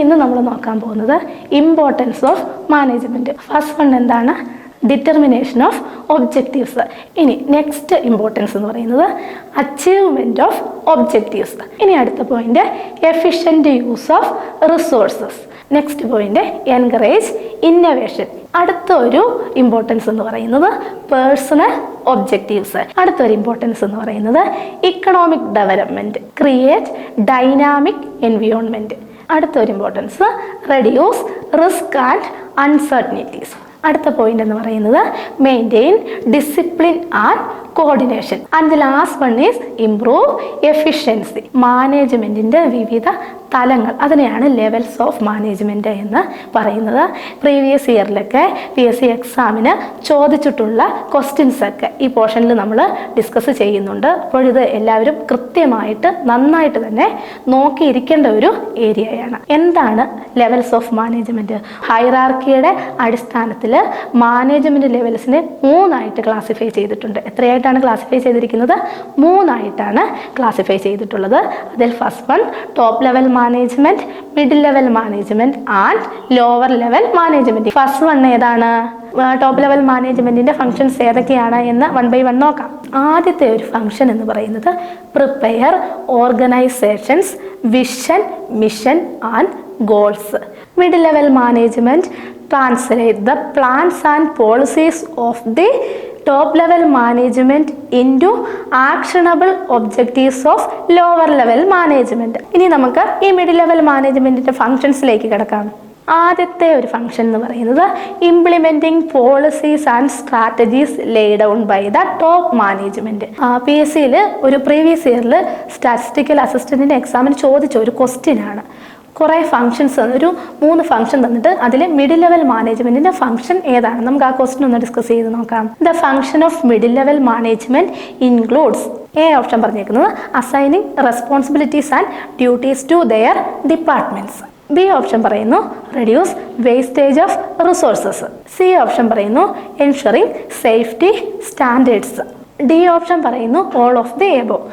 ഇന്ന് നമ്മൾ നോക്കാൻ പോകുന്നത് importance of management. First one എന്താണ്? Determination of objectives. ഇനി നെക്സ്റ്റ് ഇമ്പോർട്ടൻസ് എന്ന് പറയുന്നത് അച്ചീവ്മെൻറ്റ് ഓഫ് ഒബ്ജക്റ്റീവ്സ്. ഇനി അടുത്ത point efficient use of resources. Next point encourage innovation. അടുത്ത ഒരു ഇമ്പോർട്ടൻസ് എന്ന് പറയുന്നത് പേഴ്സണൽ ഒബ്ജക്റ്റീവ്സ്. അടുത്തൊരു ഇമ്പോർട്ടൻസ് എന്ന് പറയുന്നത് economic development, create dynamic environment. അടുത്തൊരു importance reduce risk and uncertainties. അടുത്ത പോയിന്റ് എന്ന് പറയുന്നത് maintain discipline and coordination. And the last one is improve efficiency. മാനേജ്മെൻറ്റിൻ്റെ വിവിധ തലങ്ങൾ, അതിനെയാണ് ലെവൽസ് ഓഫ് മാനേജ്മെൻറ്റ് എന്ന് പറയുന്നത്. പ്രീവിയസ് ഇയറിലൊക്കെ PSC എക്സാമിന് ചോദിച്ചിട്ടുള്ള ക്വസ്റ്റ്യൻസൊക്കെ ഈ പോർഷനിൽ നമ്മൾ ഡിസ്കസ് ചെയ്യുന്നുണ്ട്. അപ്പോൾ ഇത് എല്ലാവരും കൃത്യമായിട്ട് നന്നായിട്ട് തന്നെ നോക്കിയിരിക്കേണ്ട ഒരു ഏരിയയാണ്. എന്താണ് ലെവൽസ് ഓഫ് മാനേജ്മെൻറ്റ്? ഹൈറാർക്കിയുടെ അടിസ്ഥാനത്തിൽ മാനേജ്മെൻറ്റ് ലെവൽസിനെ 3ആയിട്ട് ക്ലാസിഫൈ ചെയ്തിട്ടുണ്ട്. എത്രയായിട്ടാണ് ക്ലാസിഫൈ ചെയ്തിരിക്കുന്നത്? 3ആയിട്ടാണ് ക്ലാസിഫൈ ചെയ്തിട്ടുള്ളത്. അതിൽ first one top level management, middle level management and lower level management. First one ഏതാണ്? ടോപ്പ് ലെവൽ മാനേജ്മെന്റിന്റെ ഫങ്ഷൻസ് ഏതൊക്കെയാണ് എന്ന് 1 by 1 നോക്കാം. ആദ്യത്തെ ഒരു ഫങ്ഷൻ എന്ന് പറയുന്നത് prepare organisations vision, mission and goals. Middle level management translate the plans and policies of the top level management into actionable objectives of lower level management. ഇനി നമുക്ക് ഈ മിഡിൽ ലെവൽ മാനേജ്മെന്റിന്റെ ഫങ്ഷൻസിലേക്ക് കിടക്കാം. ആദ്യത്തെ ഒരു ഫംഗ്ഷൻ എന്ന് പറയുന്നത് implementing policies and strategies laid down by the top management. PSCയിൽ ഒരു പ്രീവിയസ് ഇയറിൽ സ്റ്റാറ്റിസ്റ്റിക്കൽ അസിസ്റ്റൻറ്റിൻ്റെ എക്സാമിന് ചോദിച്ച ഒരു ക്വസ്റ്റ്യൻ ആണ്. കുറേ ഫങ്ഷൻസ്, ഒരു 3 ഫംഗ്ഷൻ തന്നിട്ട് അതിൽ മിഡിൽ ലെവൽ മാനേജ്മെൻറ്റിൻ്റെ ഫംഗ്ഷൻ ഏതാണ്? നമുക്ക് ആ ക്വസ്റ്റ്യൻ ഒന്ന് ഡിസ്കസ് ചെയ്ത് നോക്കാം. The function of middle level management includes, A option പറഞ്ഞേക്കുന്നത് assigning responsibilities and duties to their departments. B option പറയുന്നു reduce wastage of resources. C option പറയുന്നു ensuring safety standards. D option പറയുന്നു all of the above.